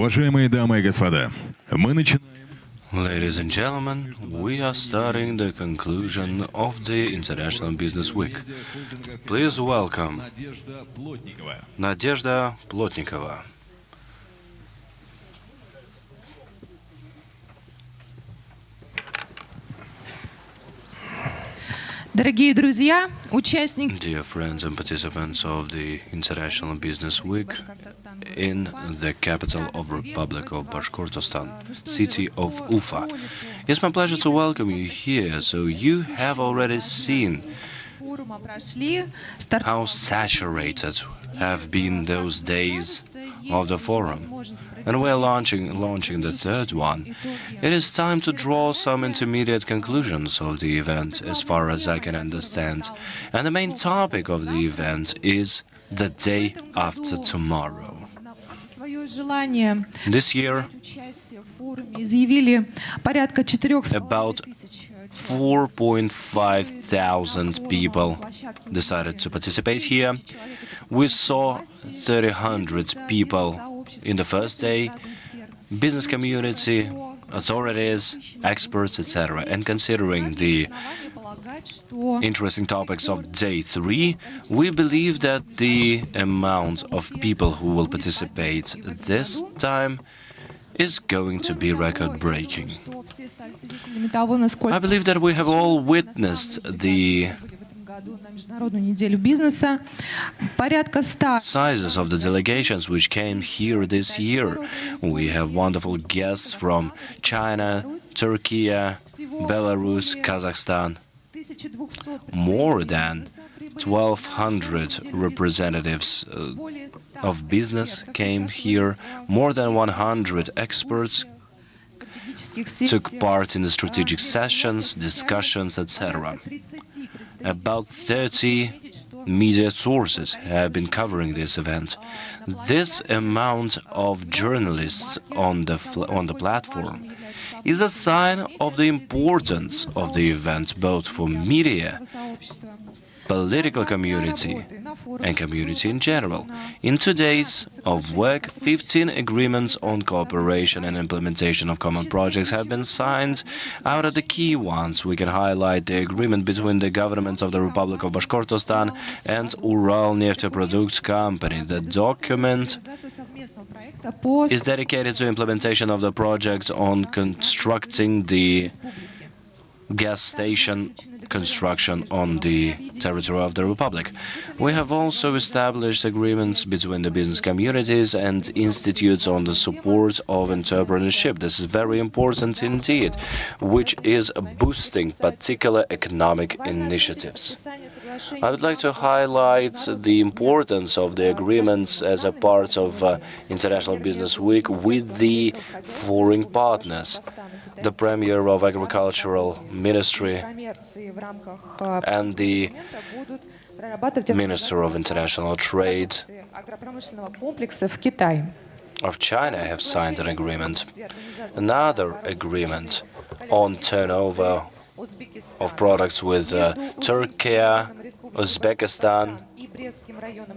Уважаемые дамы и господа, мы начинаем... Ladies and gentlemen, we are starting the conclusion of the International Business Week. Please welcome Nadezhda Plotnikova. Дорогие друзья, участники Dear friends and participants of the International Business Week in the capital of Republic of Bashkortostan, city of Ufa. It's my pleasure to welcome you here. So you have already seen how saturated have been those days of the forum. And we're launching the third one. It is time to draw some intermediate conclusions of the event, as far as I can understand. And the main topic of the event is the day after tomorrow. This year, about 4.5 thousand people decided to participate here. We saw 300 people in the first day, business community, authorities, experts, etc. And considering the interesting topics of day 3, we believe that the amount of people who will participate this time is going to be record-breaking. I believe that we have all witnessed the sizes of the delegations which came here this year. We have wonderful guests from China, Turkey, Belarus, Kazakhstan. More than 1,200 representatives of business came here. More than 100 experts took part in the strategic sessions, discussions, etc. About 30 media sources have been covering this event. This amount of journalists on the platform is a sign of the importance of the event, both for media, political community, and community in general. In 2 days of work, 15 agreements on cooperation and implementation of common projects have been signed. Out of the key ones, we can highlight the agreement between the government of the Republic of Bashkortostan and Ural Nefteprodukt Company. The document is dedicated to implementation of the project on constructing the gas station construction on the territory of the Republic. We have also established agreements between the business communities and institutes on the support of entrepreneurship. This is very important indeed, which is boosting particular economic initiatives. I would like to highlight the importance of the agreements as a part of International Business Week with the foreign partners. The Premier of Agricultural Ministry and the Minister of International Trade of China have signed an agreement. Another agreement on turnover of products with Turkey, Uzbekistan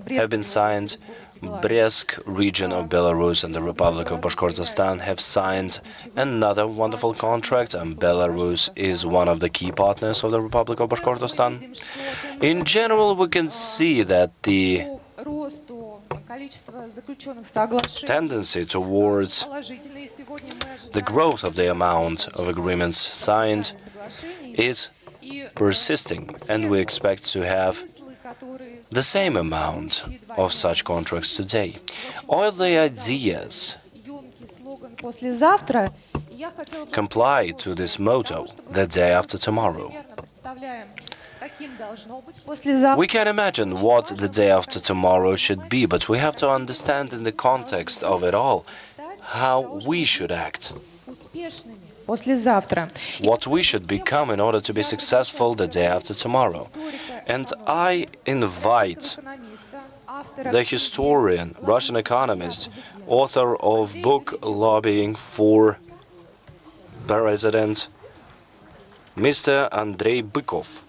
have been signed. Bryansk region of Belarus and the Republic of Bashkortostan have signed another wonderful contract, and Belarus is one of the key partners of the Republic of Bashkortostan. In general, we can see that the tendency towards the growth of the amount of agreements signed is persisting, and we expect to have the same amount of such contracts today. All the ideas comply to this motto, the day after tomorrow. We can imagine what the day after tomorrow should be, but we have to understand in the context of it all how we should act. What we should become in order to be successful the day after tomorrow. And I invite the historian, Russian economist, author of book Lobbying for President, Mr. Andrei Bykov.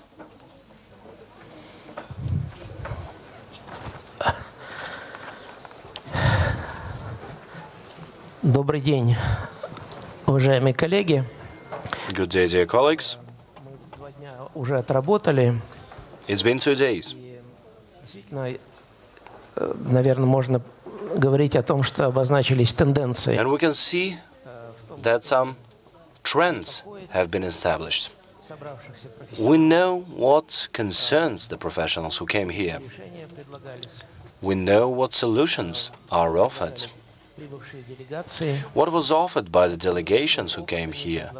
Добрый день, уважаемые коллеги. Good day, dear colleagues. Мы 2 дня уже отработали. It's been 2 days. И действительно, наверное, можно говорить о том, что обозначились тенденции. And we can see that some trends have been established. Собравшихся We know what concerns the professionals who came here. решения предлагались. We know what solutions are offered. Прибывшие делегации What was offered by the delegations who came here?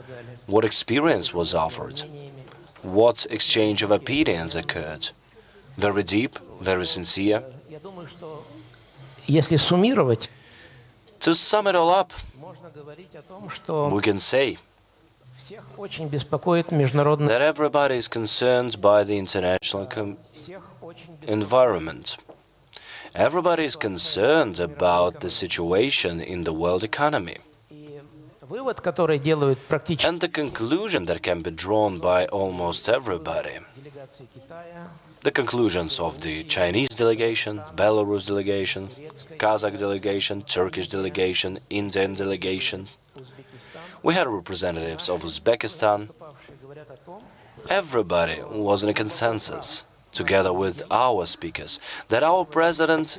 What experience was offered? мнениями. What exchange of opinions occurred? Very deep, very sincere. Я думаю, что если суммировать, To sum it all up, можно говорить о том, что we can say всех очень беспокоит международный that everybody is concerned by the international всех очень беспокоит environment. Everybody is concerned about the situation in the world economy. И вывод, который делают практически And the conclusion that can be drawn by almost everybody, делегации Китая, the conclusions of the Chinese delegation, Belarus delegation, Kazakh delegation, Turkish delegation, Indian delegation. Узбекистан, We had representatives of Uzbekistan. выступавшие говорят о том, Everybody was in a consensus, together with our speakers, that our president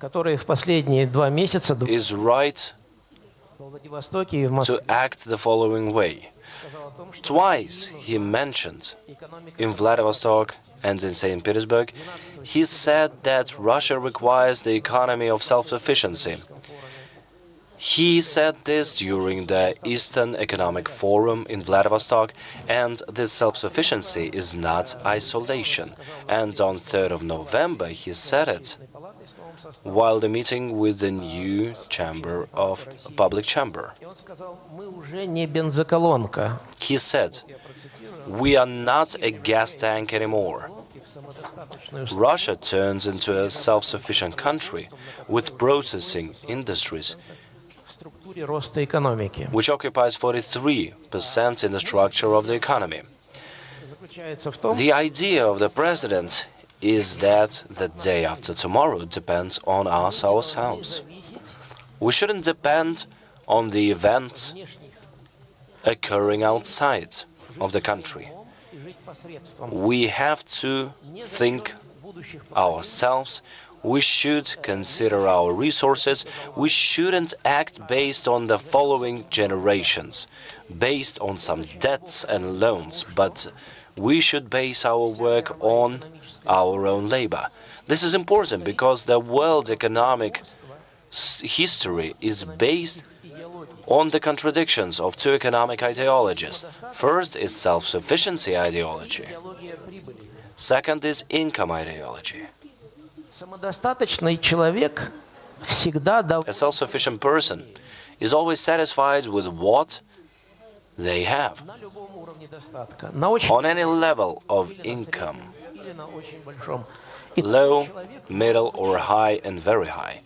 который в последние 2 месяца is right во Владивостоке и в Москве to act the following way. сказал о том, что Twice he mentioned экономика in Vladivostok and in St. Petersburg, he said that Russia requires the economy of self-sufficiency. He said this during the Eastern Economic Forum in Vladivostok, and this self-sufficiency is not isolation. And on 3rd of November he said it палатой с новым составом. while the meeting with the new chamber of public chamber. И он сказал, мы уже не бензоколонка. He said, Я процитирую. "We are not a gas tank anymore. И в самодостаточную Russia turns into a self-sufficient country with processing industries, в структуре роста экономики. which occupies 43% in the structure of the economy." Заключается в том, The idea of the president is that the day after tomorrow depends on us ourselves. We shouldn't depend on the events внешних occurring outside of the country. и жить посредством We have to think будущих ourselves. We should consider our resources. We shouldn't act based on the following generations, based on some debts and loans, but we should base our work on our own labor. This is important because the world economic history is based on the contradictions of two economic ideologies. First is self-sufficiency ideology. идеология прибыли. Second is income ideology. Самодостаточный человек всегда A self-sufficient person is always satisfied with what they have, на любом уровне достатка, на очень on any level of income, или на очень большом. И low, человек middle, or high, and very high.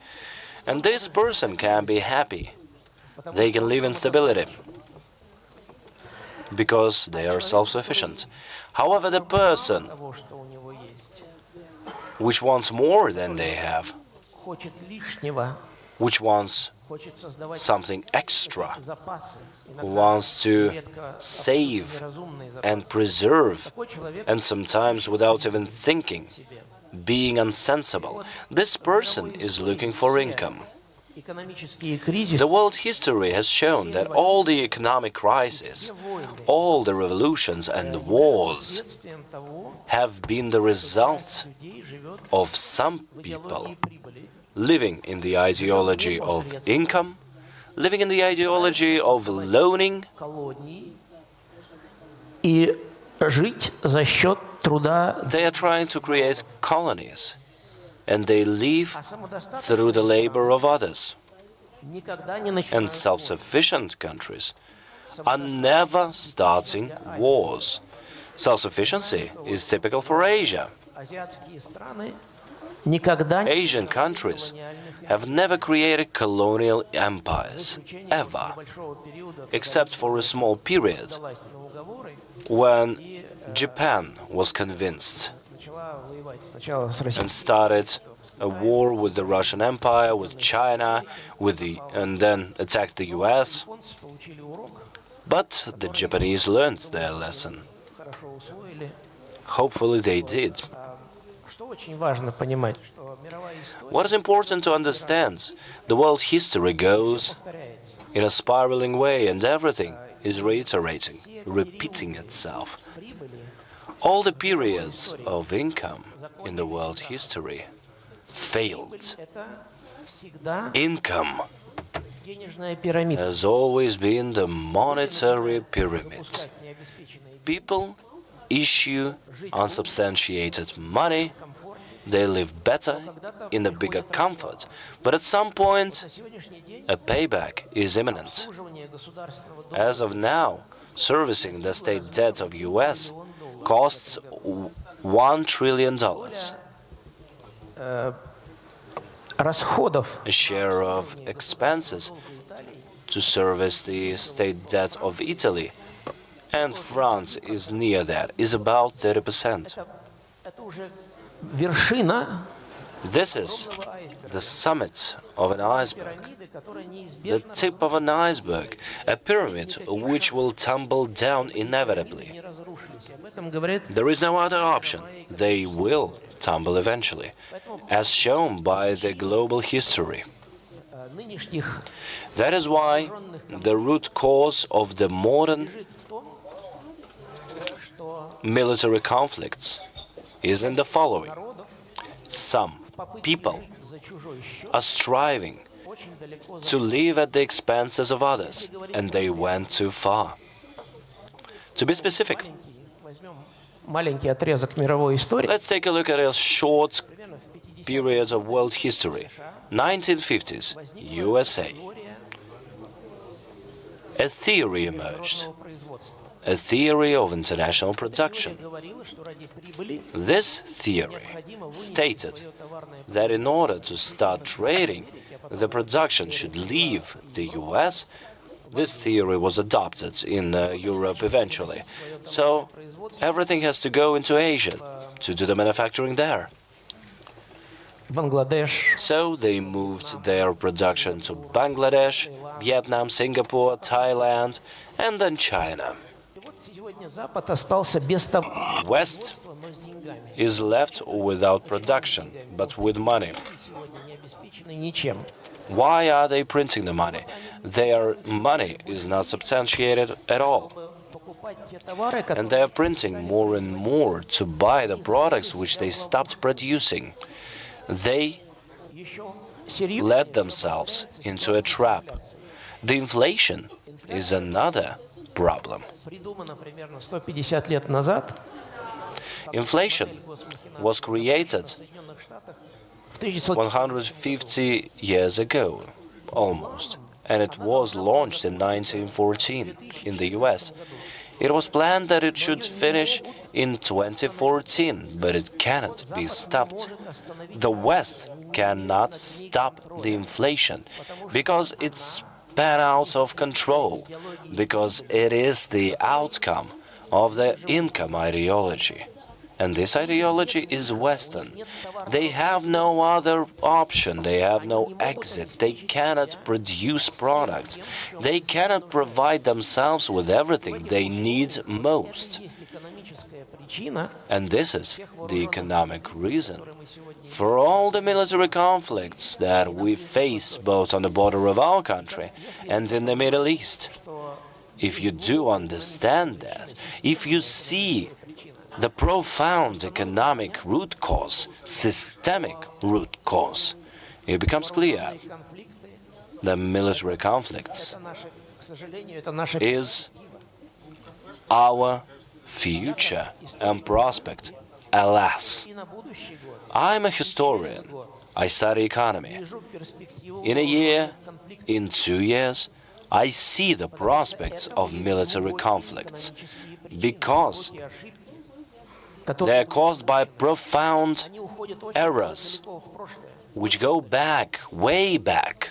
And this person can be happy. They can live in stability because they are self-sufficient. However, the person того, что у него есть, which wants more than they have, хочет лишнего, which wants хочет создавать something extra, запасы, who иногда wants to редко save неразумные and запасы. preserve, Такой человек and sometimes without even thinking, себе. being unsensible. This person is looking for income. Экономические кризисы, The world history has shown that all the economic crises, all the revolutions and wars следствием того, have been the result людей живет of some в people идеологии прибыли. living in the ideology of income, living in the ideology of loaning, Колонии и жить за счет труда. they are trying to create colonies, and they live А самодостаточные through the labor of others. никогда не And начинают. self-sufficient countries are never starting wars. Self-sufficiency is typical for Asia. Азиатские страны никогда не Asian countries have never created colonial empires, ever, большого периода, except for a small period далась на уговоры when Japan was convinced начала воевать сначала с Россией. and started a war with the Russian Empire, with China, and then attacked the US. Японцы получили урок, But the Japanese learned their lesson. хорошо усвоили. Hopefully they did. Что очень важно понимать, что мировая история What is important to understand, the world history goes повторяется. in a spiraling way and everything is reiterating, repeating itself. Прибыли All the periods of income in the world history failed. это всегда Income денежная пирамида. has always been the monetary pyramid. Пускать необеспеченные People issue unsubstantiated money, комфорт. they live better in a bigger comfort, but at some point На сегодняшний день a payback is imminent. обслуживание государственного долга As of now, servicing the state debt of US costs $1 trillion. расходов A share of expenses to service the state debt of Italy, and France is near that, is about 30%. это уже вершина This is the summit of an iceberg, пирамиды, которая the неизбежно tip of an iceberg, a pyramid which will tumble down inevitably. не разрушились. Об этом говорит There is no other option. They will tumble eventually, as shown by the global history. нынешних That is why the root cause of the modern лежит в том, что military conflicts is in the following. народов Some попытки people жить за чужой счет are striving очень далеко to live at the expenses of others, and they went too far. To be specific, возьмем маленький отрезок мировой истории. let's take a look at a short Примерно в 50-х period of world history. 1950s, USA. теория A theory emerged, международного производства. a theory of international production. Говорила, что ради прибыли This theory stated that in order to start trading, the production should leave the US. This theory was adopted in Europe eventually. So everything has to go into Asia to do the manufacturing there. Бангладеш, So they moved their production to Bangladesh, Vietnam, Singapore, Thailand, and then China. и вот сегодня Запад остался без того, West но с деньгами. is left without production, but with money. Сегодня не обеспечены ничем. Why are they printing the money? Their money is not substantiated at all. Покупать те товары, And которые they are printing more and more to buy the products which they stopped producing. They еще серьезно led themselves into a trap. The inflation is another problem. придумано примерно 150 лет назад. Inflation was created В Соединенных Штатах в 1900 150 years ago, almost, and it was launched in 1914 in the US. It was planned that it should finish in 2014, but it cannot be stopped. The West cannot stop the inflation because it's spun out of control, because it is the outcome of the income ideology. And this ideology is Western. They have no other option, they have no exit, they cannot produce products, they cannot provide themselves with everything they need most. есть экономическая причина, And this is the economic reason for all the military conflicts that we face both on the border of our country and in the Middle East. If you do understand that, if you see the profound economic root cause, systemic root cause, it becomes clear конфликты, the military conflicts это наше, к сожалению, это наша is our future and prospect, alas. и на будущий год. I'm a historian. I study economy. Вижу перспективу In a year, конфликта, in 2 years, I see the prospects of military conflicts because и ошибки, they которые are caused by profound они уходят очень errors далеко в прошлое. which go back, way back.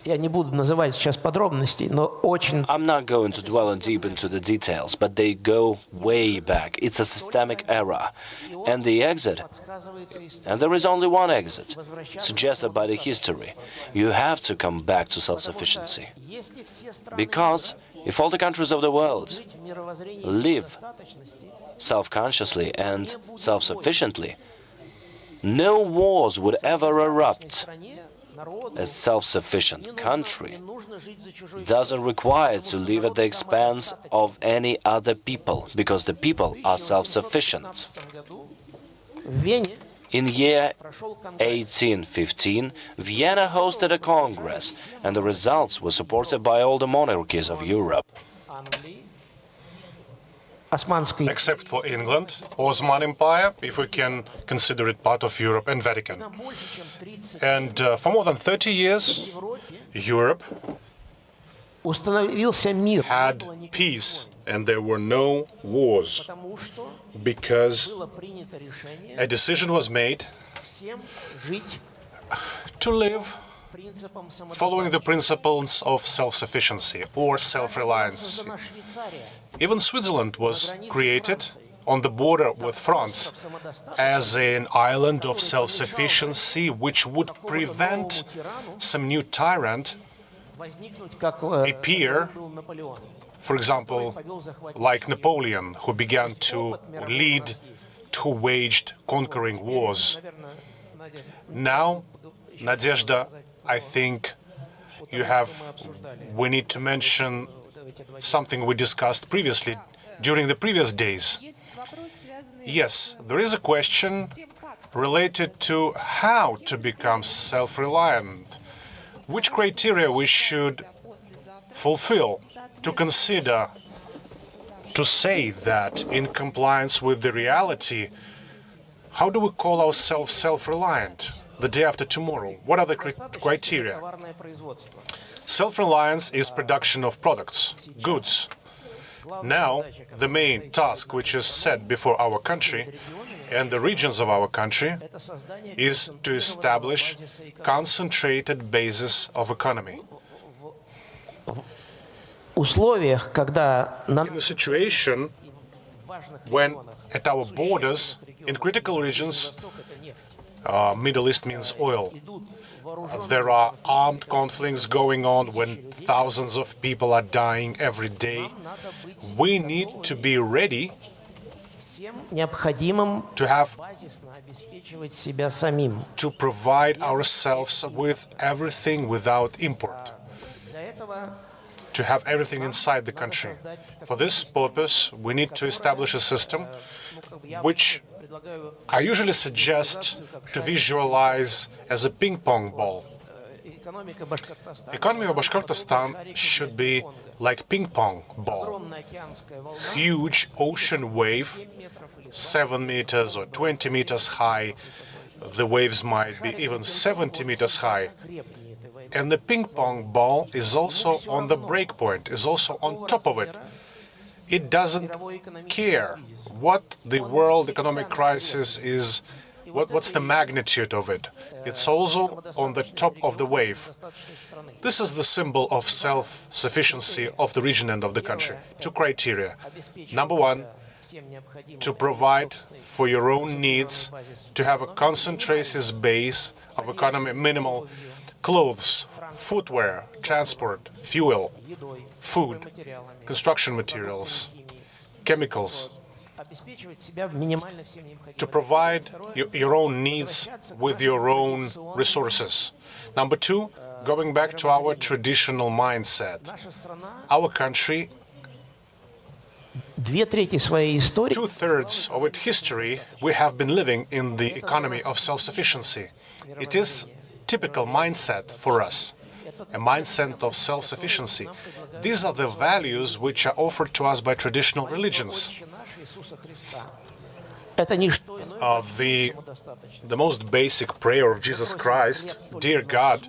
И Я не буду называть сейчас подробностей, но очень I'm not going to dwell deep into the details, but they go way back. It's a systemic era. And the exit, and there is only one exit, suggested by the history. You have to come back to self-sufficiency. Because if all the countries of the world live self-consciously and self-sufficiently, no wars would ever erupt. A self-sufficient country doesn't require to live at the expense of any other people, because the people are self-sufficient. в Вене In year 1815, Vienna hosted a congress, and the results were supported by all the monarchies of Europe. Англии, Османской Except for England, Ottoman Empire, if we can consider it part of Europe, and Vatican. больше, чем 30 And for more than 30 years, Europe установился мир. Не had было никаких peace, войн, and there were no wars, потому что because было принято решение a decision was made всем жить to live принципом following the самодостаточности. principles of self-sufficiency or self-reliance. Создана Швейцария Even Switzerland was created on the border with France as an island of self-sufficiency, which would prevent some new tyrant, возникнуть, как peer, был Наполеон. for example, like Napoleon, who began to lead, who waged conquering wars. Наверное, Надя, Now, Nadezhda, I think we need to mention something we discussed previously during the previous days. Yes, there is a question related to how to become self-reliant, which criteria we should fulfill to consider, to say that in compliance with the reality, how do we call ourselves self-reliant the day after tomorrow? What are the criteria? товарное производство. Self-reliance is production of products, goods. Now, the main task which is set before our country and the regions of our country Это создание is to establish concentrated basis of economy. условиях, когда на In a situation важных when регионах at our borders, in critical regions, Восток это нефть, Middle East means oil, идут вооруженные there are armed conflicts going on when thousands of people are dying every day. надо быть We need to be ready всем необходимым to have базисно обеспечивать себя самим. to provide ourselves with everything without import, Для этого to have everything inside the country. For this purpose, we need to establish a system я which предлагаю I usually suggest to visualize as a ping-pong ball. экономика Башкортостана. Economy of Bashkortostan should be like ping-pong ball. Огромная океанская волна, Huge ocean wave, 7 метров или 7 meters or 20 meters high. The waves might be even 70 meters high. крепнее этой войны. And the ping-pong ball is also on the break point, is also on top of it. It doesn't care what the world economic crisis is, what's the magnitude of it. It's also on the top of the wave. This is the symbol of self-sufficiency of the region and of the country. Two criteria. Number one, Всем необходимо to provide for your own needs, to have a concentrated base of economy, minimal clothes, footwear, transport, fuel, едой, food, материалами, construction materials, chemicals, обеспечивать себя минимально всем to необходимым. provide your own needs with your own resources. Number two, going back to our traditional mindset. Наша страна Our country, 2/3 своей истории 2/3 of its history, we have been living in the economy of self-sufficiency. It is typical mindset for us, a mindset of self-sufficiency. These are the values which are offered to us by traditional religions. «Отче наш» Иисуса Христа. Это не что иное, The most basic prayer of Jesus Christ, Dear God,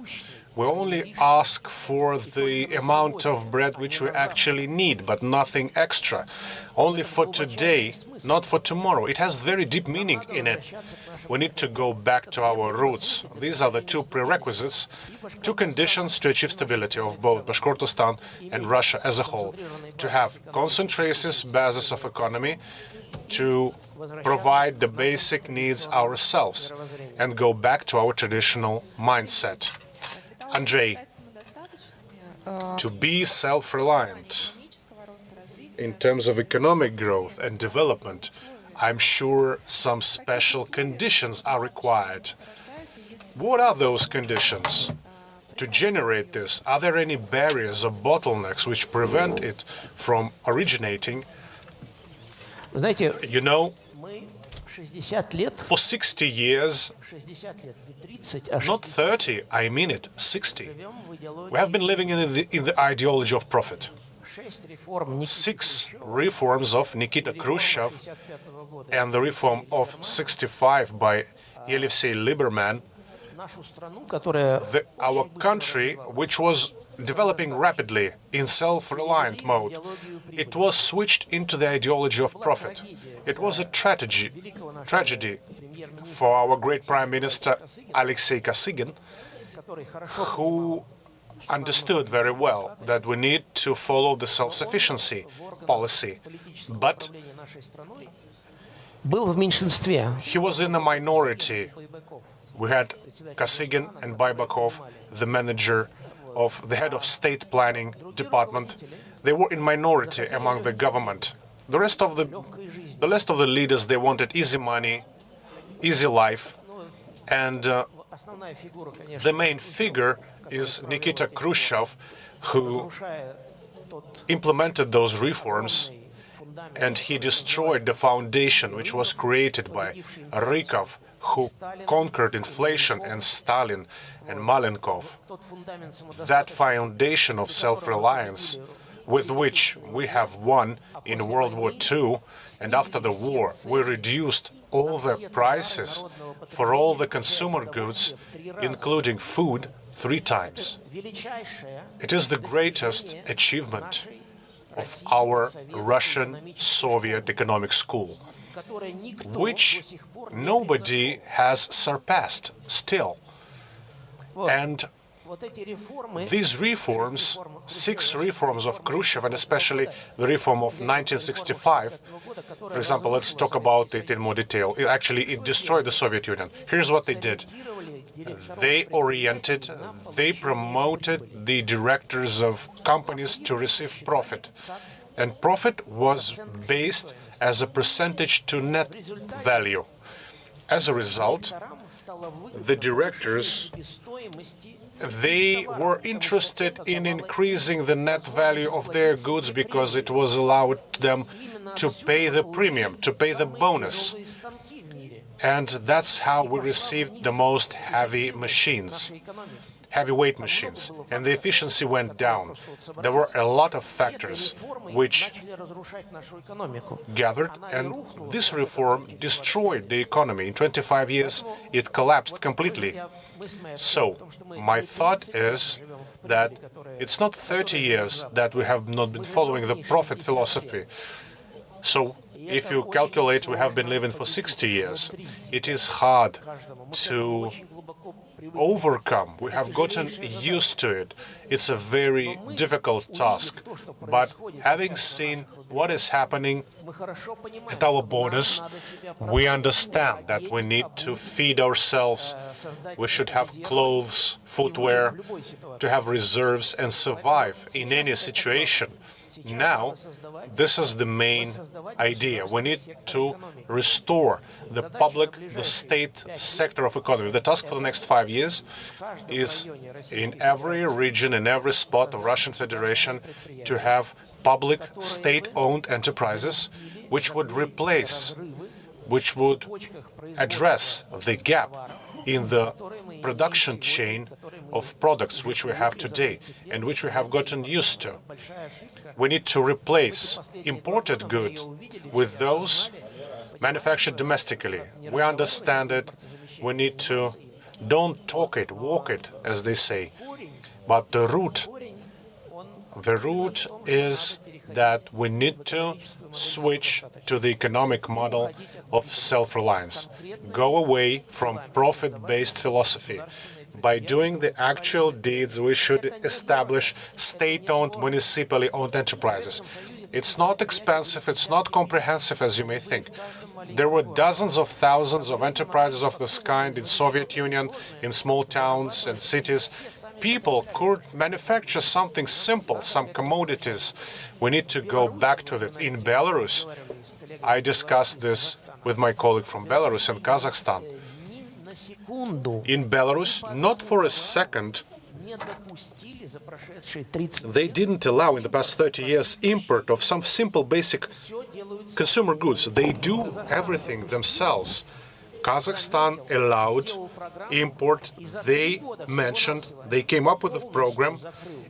we only ask for the amount of bread which we actually need, but nothing extra. Only for today, not for tomorrow. It has very deep meaning in it. We need to go back to our roots. These are the two prerequisites, two conditions to achieve stability of both Bashkortostan and Russia as a whole. To have concentrated basis of economy, to provide the basic needs ourselves, and go back to our traditional mindset. Andrei, to be self-reliant in terms of economic growth and development, I'm sure some special conditions are required. What are those conditions? To generate this, are there any barriers or bottlenecks which prevent it from originating? Вы знаете, You know, мы 60 лет, for 60 years, 60 лет, не 30, а not 30, I mean it, 60, живем в идеологии we have been living in the ideology of profit. 6 реформ Никиты 6 reforms of Nikita Khrushchev 65 года. and the reform of 65 by Alexei Liberman, Нашу страну, которая our country, which was developing rapidly in self-reliant mode, it was switched into the ideology of profit. It was a tragedy for our great Prime Minister Alexei Kosygin, который хорошо who understood very well that we need to follow the self-sufficiency policy. But управления нашей страной, был в меньшинстве. he was in a minority. We had Kosygin and Baibakov, the manager of the head of state planning department. They were in minority among the government. The rest of the leaders, they wanted easy money, easy life, and Основная фигура, конечно, the main figure is Nikita Khrushchev, who разрушая тот implemented those reforms, фундамент, and he destroyed the foundation which was created by Rykov, who conquered inflation, and Stalin and Malenkov. тот фундамент That foundation of self-reliance with which we have won in World War II, and after the war we reduced all the prices for all the consumer goods, including food, 3 times. величайшая It is the greatest achievement of our Russian Soviet economic school, которая никто which до сих пор не nobody has surpassed still. And вот эти реформы these reforms, 6 reforms of Khrushchev, and especially the reform of 1965, for example, let's talk about it in more detail. It destroyed the Soviet Union. Here's what they did. They oriented, they promoted the directors of companies to receive profit. And profit was based as a percentage to net value. As a result, the directors, they were interested in increasing the net value of their goods because it was allowed them to pay the premium, to pay the bonus. And that's how we received the most heavyweight machines. And the efficiency went down. There were a lot of factors which gathered, and this reform destroyed the economy. In 25 years, it collapsed completely. So, my thought is that it's not 30 years that we have not been following the profit philosophy. So, if you calculate we have been living for 60 years, it is hard to overcome. We have gotten used to it. It's a very difficult task. But having seen what is happening at our borders, we understand that we need to feed ourselves. We should have clothes, footwear, to have reserves and survive in any situation. Now, this is the main idea. We need to restore the public, the state sector of economy. The task for the next 5 years is in every region, in every spot of Russian Federation, to have public, state-owned enterprises which would replace, which would address the gap in the production chain of products which we have today and which we have gotten used to. We need to replace imported goods with those manufactured domestically. We understand it. We need to don't talk it, walk it, as they say. But the root is that we need to switch to the economic model of self-reliance, go away from profit-based philosophy. By doing the actual deeds, we should establish state-owned, municipally owned enterprises. It's not expensive, it's not comprehensive as you may think. There were dozens of thousands of enterprises of this kind in Soviet Union, in small towns and cities. People could manufacture something simple, some commodities. We need to go back to that. In Belarus, I discussed this with my colleague from Belarus and Kazakhstan. In Belarus, not for a second, they didn't allow in the past 30 years import of some simple basic consumer goods. They do everything themselves. Kazakhstan allowed import. They mentioned, they came up with a program,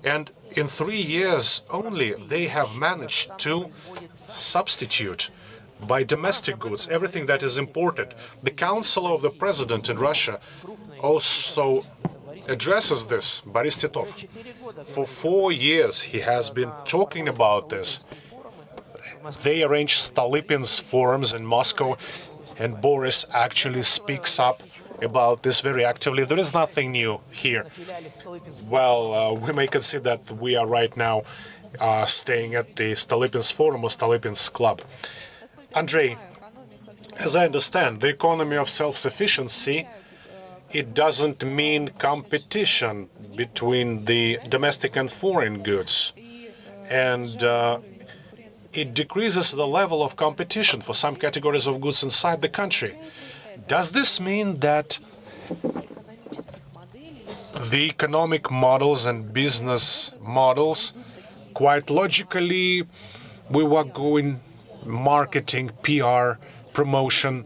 and in 3 years only they have managed to substitute by domestic goods everything that is imported. The Council of the President in Russia also addresses this, Boris Titov. For 4 years he has been talking about this. They arranged Stolypin's forums in Moscow, and Boris actually speaks up about this very actively. There is nothing new here. Well, we may consider that we are right now staying at the Stolypin's forum or Stolypin's club. Andrei, as I understand, the economy of self-sufficiency, it doesn't mean competition between the domestic and foreign goods. And it decreases the level of competition for some categories of goods inside the country. Does this mean that the economic models and business models, quite logically, we were going marketing, PR, promotion?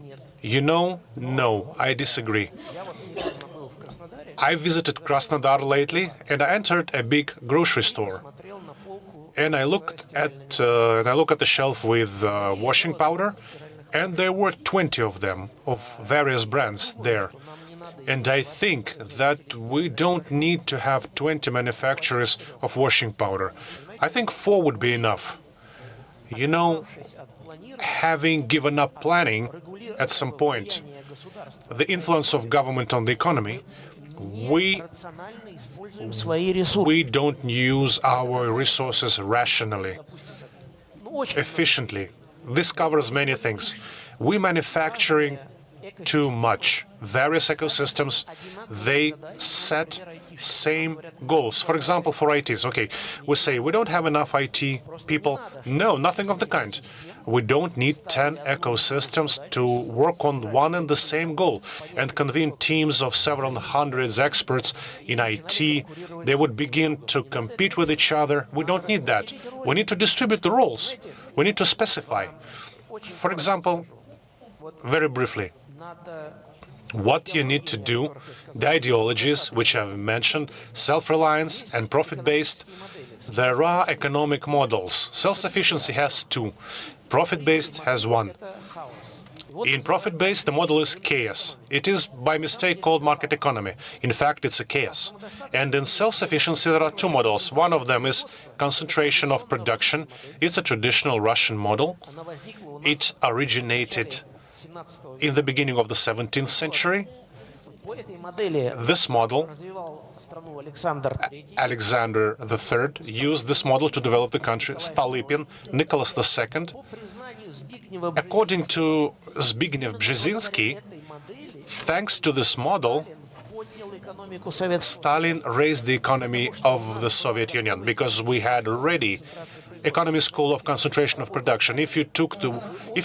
No, I disagree. I visited Krasnodar lately, and I entered a big grocery store. And I looked at the shelf with washing powder, and there were 20 of them, of various brands there. And I think that we don't need to have 20 manufacturers of washing powder. I think 4 would be enough. Having given up planning at some point, the influence of government on the economy, we don't use our resources rationally, efficiently. This covers many things. We manufacturing too much. Various ecosystems, they set same goals. For example, for ITs, okay, we say we don't have enough IT people. No, nothing of the kind. We don't need 10 ecosystems to work on one and the same goal and convene teams of several hundreds experts in IT. They would begin to compete with each other. We don't need that. We need to distribute the roles. We need to specify. For example, very briefly, what you need to do, the ideologies which I've mentioned, self-reliance and profit-based, there are economic models. Self-sufficiency has 2. Profit-based has 1. In profit-based, the model is chaos. It is by mistake called market economy. In fact, it's a chaos. And in self-sufficiency, there are 2 models. One of them is concentration of production. It's a traditional Russian model. It originated in the beginning of the 17th century. This model, Alexander III used this model to develop the country. Stolypin, Nicholas II. According to Zbigniew Brzezinski, thanks to this model, Stalin raised the economy of the Soviet Union because we had already economy school of concentration of production. If you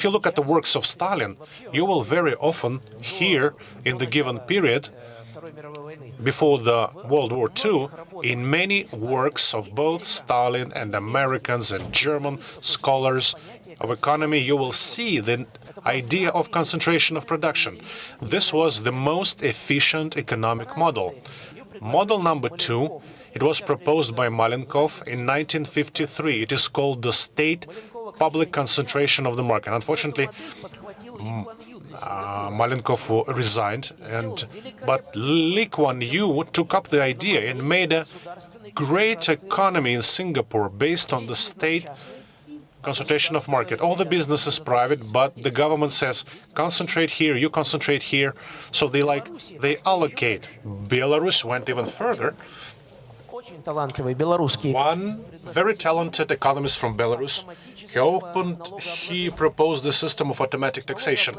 look at the works of Stalin, you will very often hear in the given period before the World War II, in many works of both Stalin and Americans and German scholars of economy, you will see the idea of concentration of production. This was the most efficient economic model. Model number 2, it was proposed by Malenkov in 1953. It is called the state public concentration of the market. Unfortunately, Malenkov resigned, but Lee Kuan Yew took up the idea and made a great economy in Singapore based on the state concentration of market. All the business is private, but the government says, concentrate here, you concentrate here. So they allocate. Belarus went even further. Очень талантливый белорусский. One very talented economist from Belarus, he proposed the system of automatic taxation.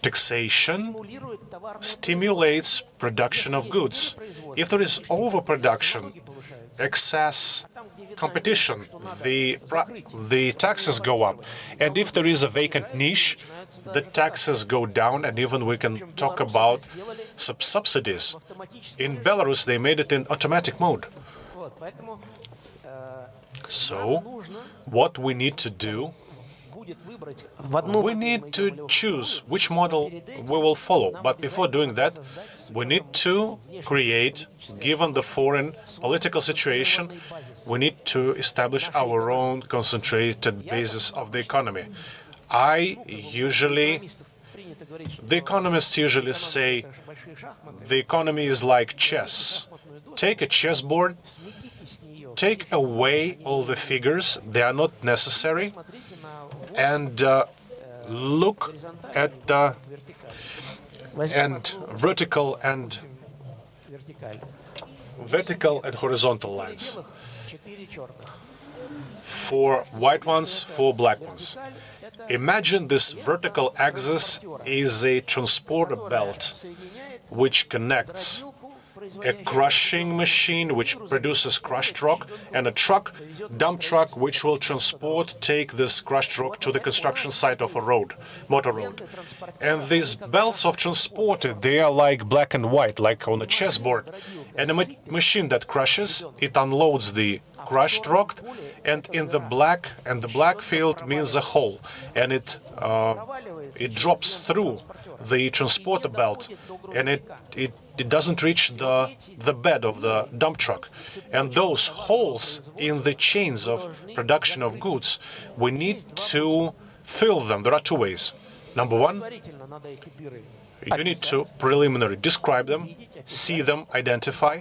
Taxation stimulates production of goods. If there is overproduction, excess competition, the taxes go up. And if there is a vacant niche, the taxes go down, and even we can talk about subsidies. In Belarus, they made it in automatic mode. So, what we need to do, we need to choose which model we will follow. But before doing that, we need to create, given the foreign political situation, we need to establish our own concentrated basis of the economy. The economists usually say the economy is like chess. Take a chessboard, take away all the figures, they are not necessary, and look at the vertical and horizontal lines. 4 white ones, 4 black ones. Imagine this vertical axis is a transporter belt which connects a crushing machine which produces crushed rock, and a dump truck, which will take this crushed rock to the construction site of a motor road. And these belts of transporter, they are like black and white, like on a chessboard. And a machine that crushes, it unloads the crushed rock, and the black field means a hole, and it drops through the transporter belt, and it doesn't reach the bed of the dump truck. And those holes in the chains of production of goods, we need to fill them. There are 2 ways. Number 1, you need to preliminarily describe them, see them, identify,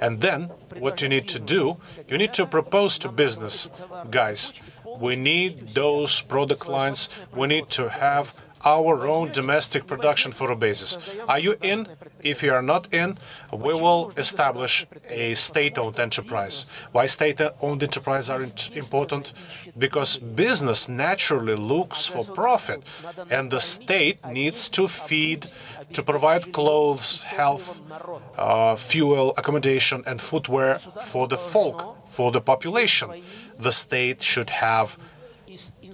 and then what you need to do, you need to propose to business guys, we need those product lines, we need to have our own domestic production for a basis. Are you in? If you are not in, we will establish a state-owned enterprise. Why state-owned enterprises are important? Because business naturally looks for profit, and the state needs to feed, to provide clothes, health, fuel, accommodation, and footwear for the folk, for the population. The state should have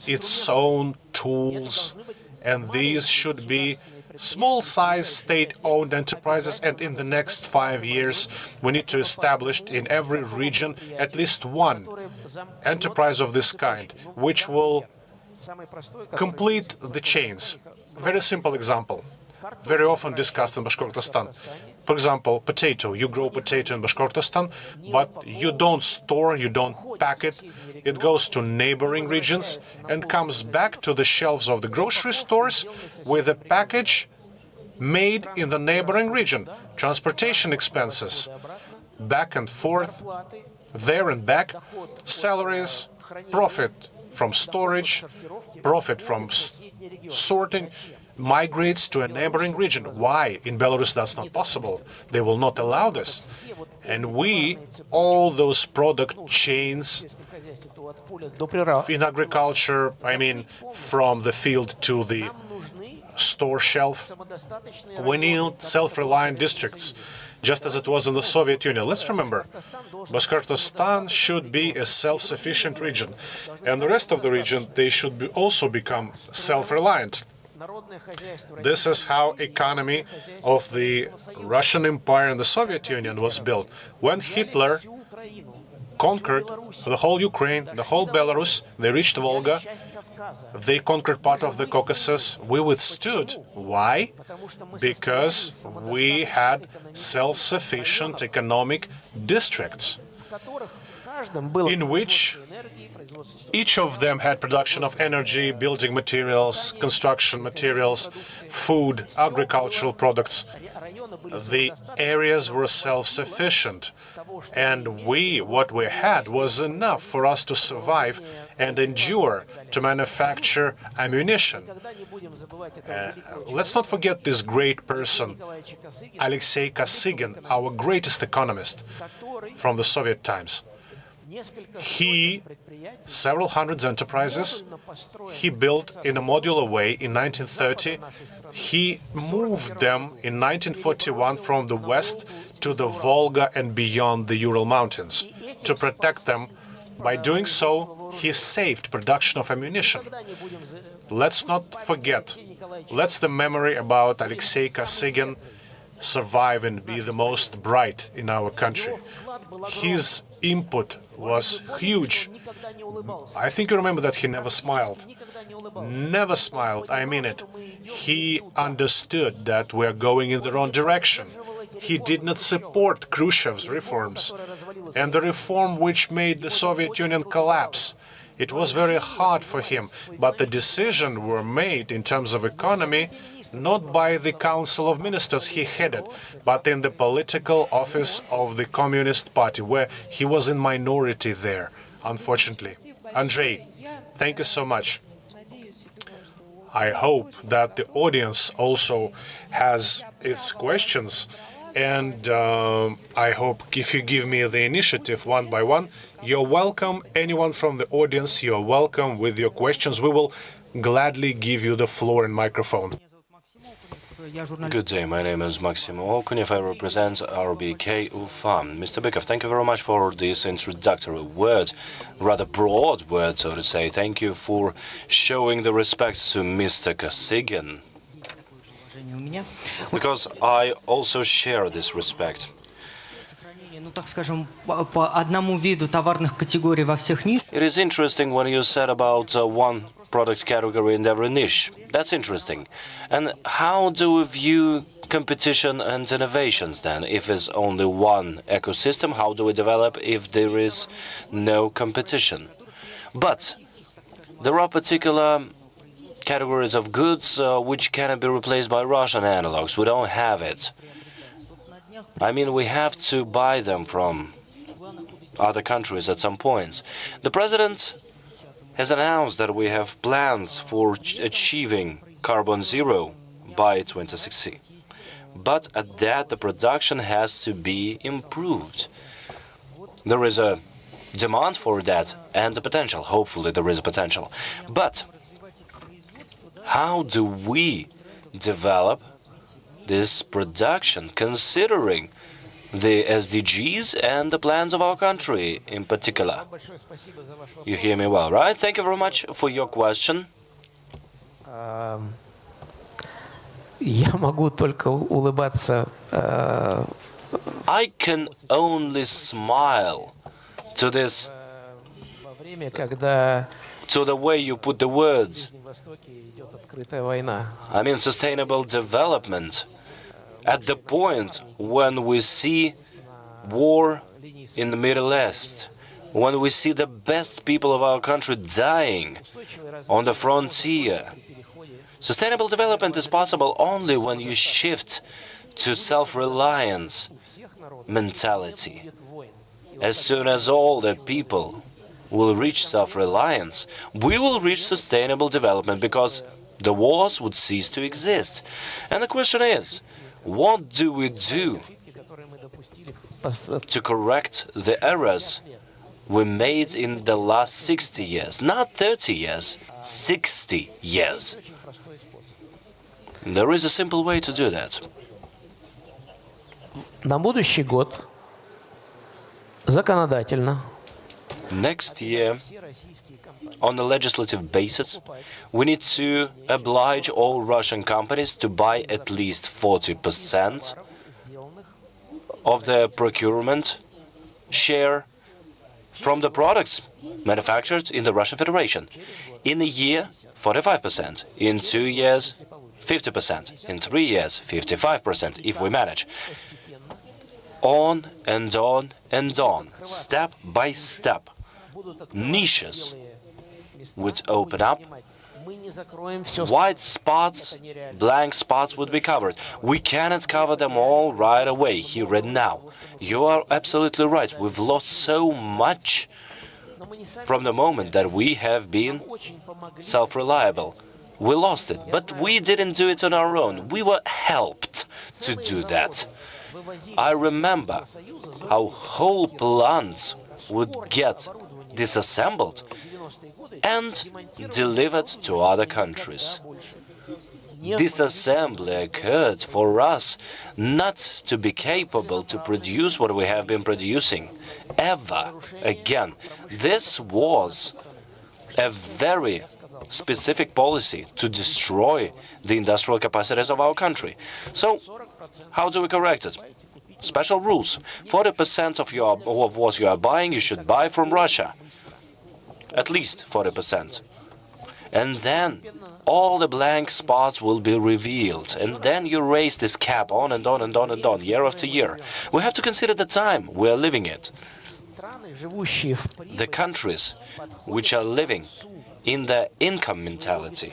its own tools, and these should be small-sized state-owned enterprises, and in the next 5 years we need to establish in every region at least one enterprise of this kind, which will complete the chains. Very simple example, very often discussed in Bashkortostan. For example, potato. You grow potato in Bashkortostan, but you don't store, you don't pack it. It goes to neighboring regions and comes back to the shelves of the grocery stores with a package made in the neighboring region. Transportation expenses, back and forth, there and back, salaries, profit from storage, profit from sorting, migrates to a neighboring region. Why? In Belarus that's not possible. They will not allow this. And all those product chains in agriculture, from the field to the store shelf, we need self-reliant districts, just as it was in the Soviet Union. Let's remember, Bashkortostan should be a self-sufficient region, and the rest of the region, they should also become self-reliant. This is how economy of the Russian Empire and the Soviet Union was built. When Hitler conquered the whole Ukraine, the whole Belarus, they reached Volga, they conquered part of the Caucasus, we withstood. Why? Because we had self-sufficient economic districts, in which each of them had production of energy, building materials, construction materials, food, agricultural products. The areas were self-sufficient, and what we had was enough for us to survive and endure, to manufacture ammunition. Let's not forget this great person, Alexei Kosygin, our greatest economist from the Soviet times. He, several hundred enterprises, he built in a modular way in 1930. He moved them in 1941 from the west to the Volga and beyond the Ural Mountains to protect them. By doing so, he saved production of ammunition. Let's not forget, let the memory about Alexei Kosygin survive and be the most bright in our country. His input was huge. I think you remember that he never smiled. Never smiled, I mean it. He understood that we're going in the wrong direction. He did not support Khrushchev's reforms and the reform which made the Soviet Union collapse. It was very hard for him, but the decisions were made in terms of economy not by the Council of Ministers he headed, but in the political office of the Communist Party, where he was in minority there, unfortunately. Andrei, thank you so much. I hope that the audience also has its questions, and I hope if you give me the initiative one by one, you're welcome. Anyone from the audience, you're welcome with your questions. We will gladly give you the floor and microphone. Good day, my name is Maxim Okunev. I represent RBK Ufa. Mr. Bykov, thank you very much for this introductory word, rather broad word, so to say. Thank you for showing the respect to Mr. Kosygin, because I also share this respect. It is interesting when you said about one product category in every niche. That's interesting. And how do we view competition and innovations then? If it's only one ecosystem, how do we develop if there is no competition? But there are particular categories of goods which cannot be replaced by Russian analogs. We don't have it. I mean, we have to buy them from other countries at some points. The president has announced that we have plans for achieving carbon zero by 2060. But at that, the production has to be improved. There is a demand for that and the potential. Hopefully, there is a potential. But how do we develop this production considering the SDGs and the plans of our country in particular? You hear me well, right? Thank you very much for your question. Я могу только улыбаться. I can only smile to this, Во время, когда to the way you put the words. на Востоке идет открытая война. I mean, sustainable development. At the point when we see war in the Middle East, when we see the best people of our country dying on the frontier, sustainable development is possible only when you shift to self-reliance mentality. As soon as all the people will reach self-reliance, we will reach sustainable development because the wars would cease to exist. And the question is, what do we do to correct the errors we made in the last 60 years? Not 30 years, 60 years. There is a simple way to do that. На будущий год законодательно Next year, on a legislative basis, we need to oblige all Russian companies to buy at least 40% of their procurement share from the products manufactured in the Russian Federation. In a year, 45%. In 2 years, 50%. In 3 years, 55%, if we manage. on and on and on, step by step. Niches would open up, white spots, blank spots would be covered. We cannot cover them all right away, here and now. You are absolutely right. We've lost so much from the moment that we have been self-reliable. We lost it, but we didn't do it on our own. We were helped to do that. I remember how whole plants would get disassembled and delivered to other countries. Disassembly occurred for us not to be capable to produce what we have been producing ever again. This was a very specific policy to destroy the industrial capacities of our country. So, how do we correct it? Special rules. 40% of what you are buying, you should buy from Russia. At least 40%. And then all the blank spots will be revealed. And then you raise this cap on and on and on and on, year after year. We have to consider the time we are living it. The countries which are living in the income mentality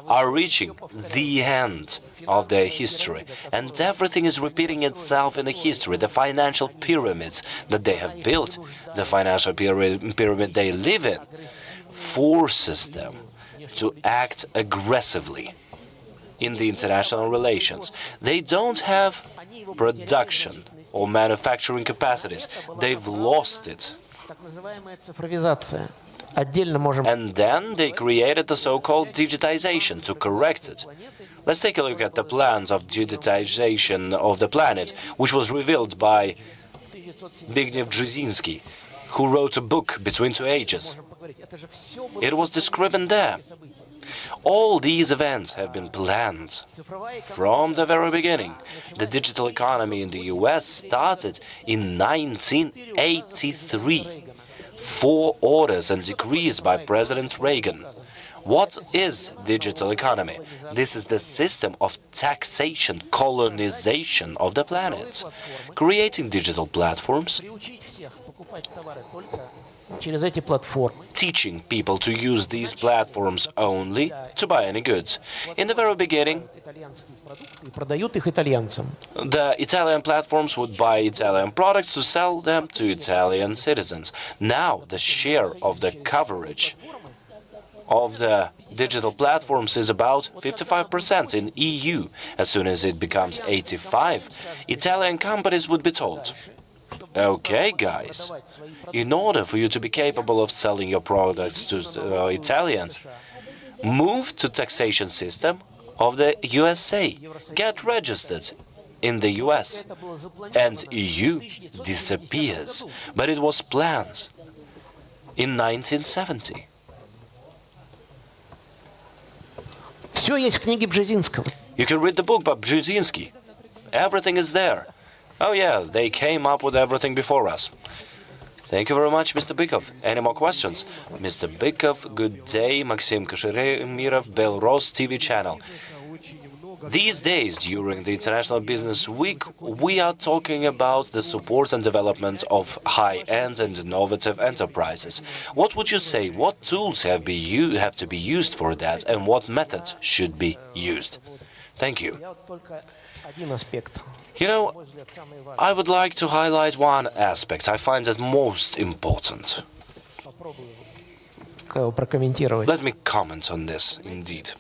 are reaching the end of their history, and everything is repeating itself in the history. The financial pyramids that they have built, the financial pyramid they live in, forces them to act aggressively in the international relations. They don't have production or manufacturing capacities. They've lost it. And then they created the so-called digitization to correct it. Let's take a look at the plans of digitization of the planet, which was revealed by Zbigniew Brzezinski, who wrote a book, Between Two Ages. It was described there. All these events have been planned from the very beginning. The digital economy in the US started in 1983. 4 orders and decrees by President Reagan. What is digital economy? This is the system of taxation, colonization of the planet, creating digital platforms, teaching people to use these platforms only to buy any goods. In the very beginning, the Italian platforms would buy Italian products to sell them to Italian citizens. Now, the share of the coverage of the digital platforms is about 55% in EU. As soon as it becomes 85%, Italian companies would be told, okay, guys, in order for you to be capable of selling your products to Italians, move to taxation system of the USA, get registered in the US, and EU disappears. But it was planned in 1970. You can read the book by Brzezinski. Everything is there. Oh yeah, they came up with everything before us. Thank you very much, Mr. Bykov. Any more questions? Mr. Bykov, good day. Maxim Kashiremirov, Belrose TV channel. These days, during the International Business Week, we are talking about the support and development of high-end and innovative enterprises. What would you say? What tools have to be used for that, and what methods should be used? Thank you. You know, I would like to highlight one aspect. I find it most important. Let me comment on this, indeed.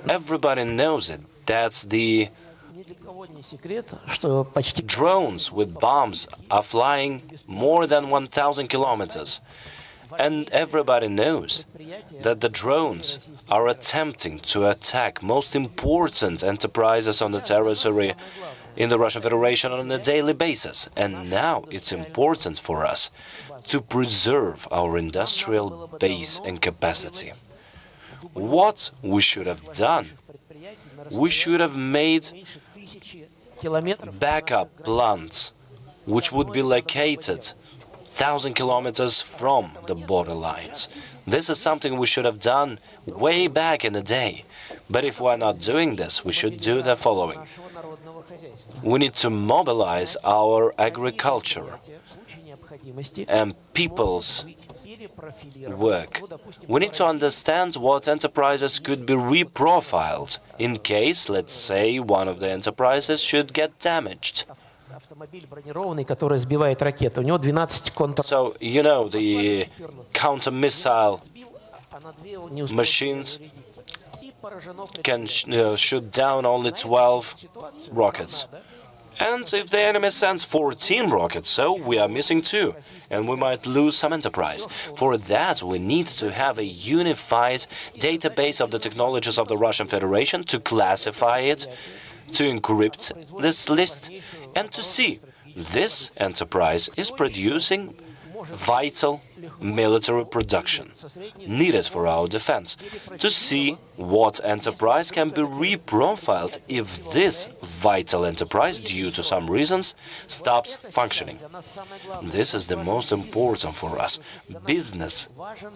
Everybody knows it. That's the drones with bombs are flying more than 1,000 kilometers. And everybody knows that the drones are attempting to attack most important enterprises on the territory in the Russian Federation on a daily basis. And now it's important for us to preserve our industrial base and capacity. What we should have done? We should have made backup plants which would be located 1,000 kilometers from the border lines. This is something we should have done way back in the day. But if we're not doing this, we should do the following. We need to mobilize our agriculture and people's work. We need to understand what enterprises could be reprofiled in case, let's say, one of the enterprises should get damaged. So, you know, the counter-missile machines can shoot down only 12 rockets. And if the enemy sends 14 rockets, so we are missing 2, and we might lose some enterprise. For that, we need to have a unified database of the technologies of the Russian Federation to classify it, to encrypt this list, and to see this enterprise is producing vital military production needed for our defense, to see what enterprise can be reprofiled if this vital enterprise, due to some reasons, stops functioning. This is the most important for us. Business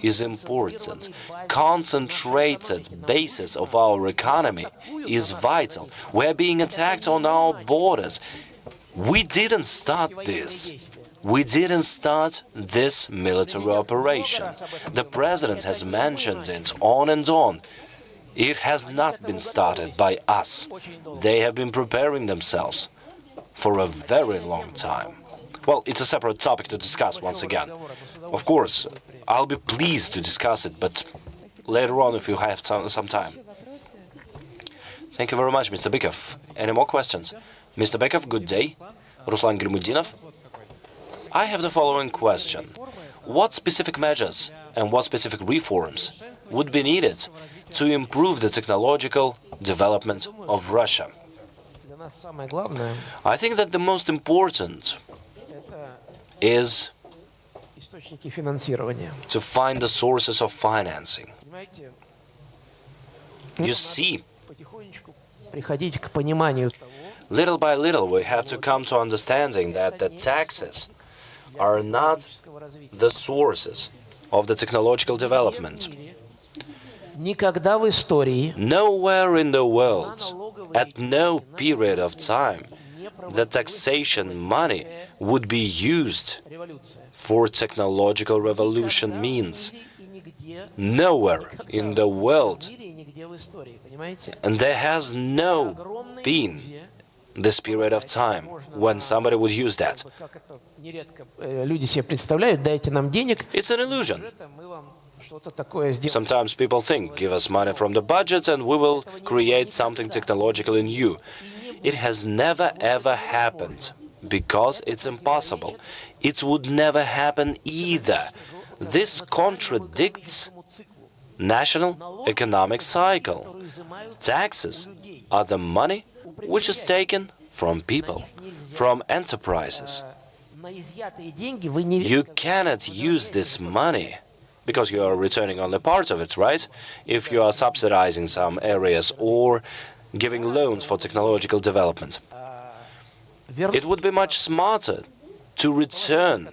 is important. Concentrated basis of our economy is vital. We're being attacked on our borders. We didn't start this. We didn't start this military operation. The president has mentioned it on and on. It has not been started by us. They have been preparing themselves for a very long time. Well, it's a separate topic to discuss once again. Of course, I'll be pleased to discuss it, but later on if you have some time. Thank you very much, Mr. Bykov. Any more questions? Mr. Bykov, good day. Ruslan Grimudinov. I have the following question. What specific measures and what specific reforms would be needed to improve the technological development of Russia? I think that the most important is to find the sources of financing. You see, little by little we have to come to understanding that the taxes are not the sources of the technological development. Nowhere in the world, at no period of time, the taxation money would be used for technological revolution means. Nowhere in the world. And there has no been this period of time when somebody would use that. It's an illusion. Sometimes people think, give us money from the budget and we will create something technologically new. It has never ever happened, because it's impossible. It would never happen either. This contradicts national economic cycle. Taxes are the money which is taken from people, from enterprises. You cannot use this money because you are returning only part of it, right? If you are subsidizing some areas or giving loans for technological development. It would be much smarter to return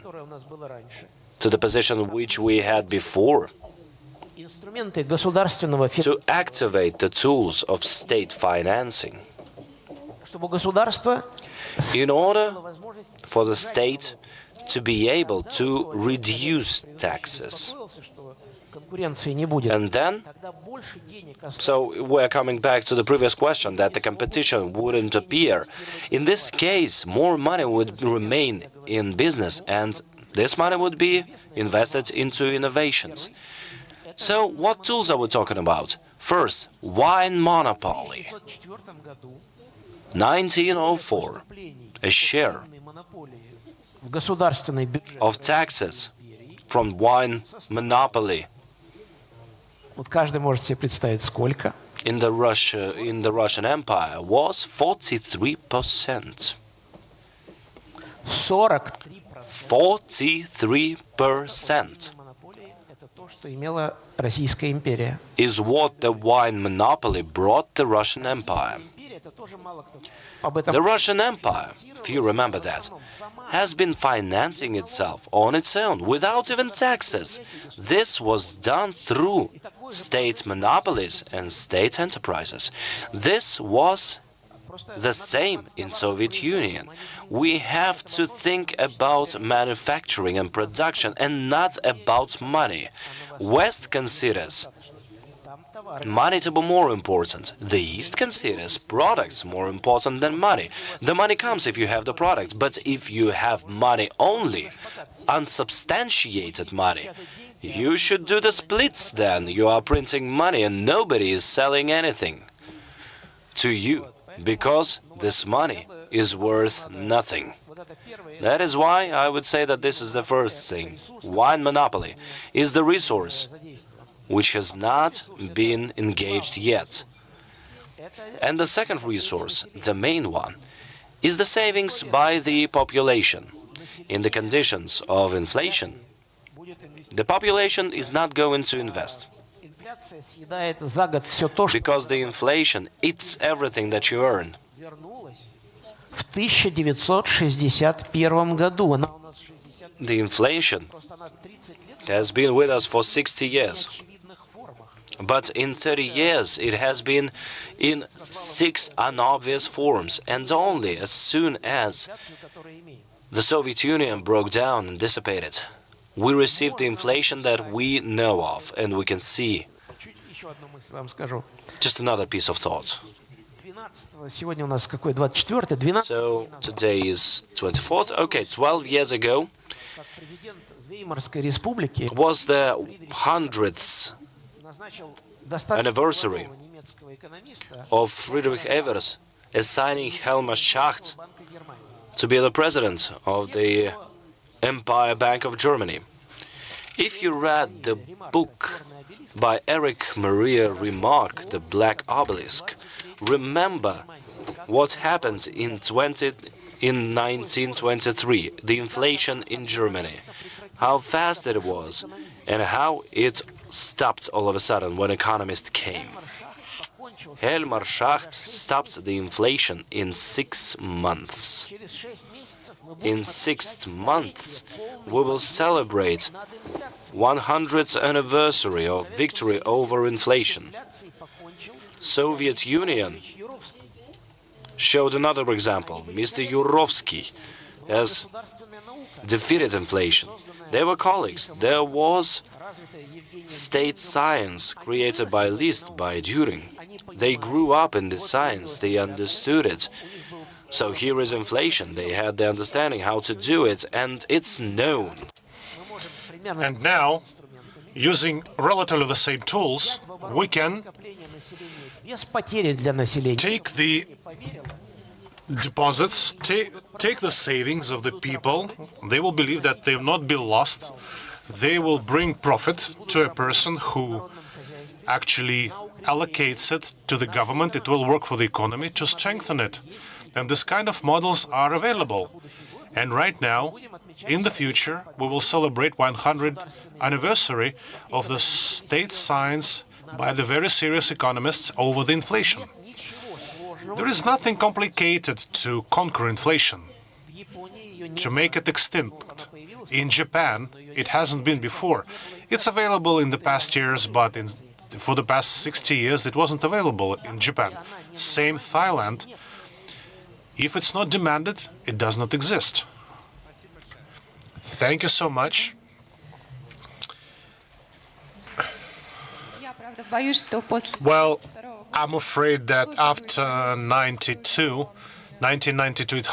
to the position which we had before, to activate the tools of state financing in order for the state to be able to reduce taxes. And then, so we're coming back to the previous question, that the competition wouldn't appear. In this case, more money would remain in business, and this money would be invested into innovations. So what tools are we talking about? First, wine monopoly. 1904, a share of taxes from wine monopoly in the Russian Empire was 43%. 43% is what the wine monopoly brought the Russian Empire. The Russian Empire, few remember that, has been financing itself on its own, without even taxes. This was done through state monopolies and state enterprises. This was the same in Soviet Union. We have to think about manufacturing and production and not about money. West considers money to be more important. The East considers products more important than money. The money comes if you have the product, but if you have money only, unsubstantiated money, you should do the splits then. You are printing money and nobody is selling anything to you, because this money is worth nothing. That is why I would say that this is the first thing. Wine monopoly is the resource which has not been engaged yet. And the second resource, the main one, is the savings by the population. In the conditions of inflation, the population is not going to invest, because the inflation eats everything that you earn. В 1961 году. The inflation has been with us for 60 years. But in 30 years, it has been in 6 unobvious forms, and only as soon as the Soviet Union broke down and dissipated, we received the inflation that we know of, and we can see. Just another piece of thought. So today is 24th. Okay, 12 years ago was the 100th anniversary of Friedrich Evers assigning Helmut Schacht to be the president of the Empire Bank of Germany. If you read the book by Erich Maria Remarque, The Black Obelisk, remember what happened in 1923, the inflation in Germany, how fast it was, and how it stopped all of a sudden when economists came. Helmut Schacht stopped the inflation in 6 months. In 6 months, we will celebrate 100th anniversary of victory over inflation. Soviet Union showed another example. Mr. Yurovsky has defeated inflation. They were colleagues. There was state science created by Liszt, by Düring. They grew up in this science. They understood it. So here is inflation. They had the understanding how to do it, and it's known. And now, using relatively the same tools, we can take the deposits, take the savings of the people. They will believe that they will not be lost. They will bring profit to a person who actually allocates it to the government. It will work for the economy to strengthen it. And this kind of models are available. And right now, in the future, we will celebrate 100th anniversary of the state science by the very serious economists over the inflation. There is nothing complicated to conquer inflation, to make it extinct. In Japan, it hasn't been before. It's available in the past years, but for the past 60 years, it wasn't available in Japan. Same Thailand. If it's not demanded, it does not exist. Thank you so much. Well, I'm afraid that after 1992, it's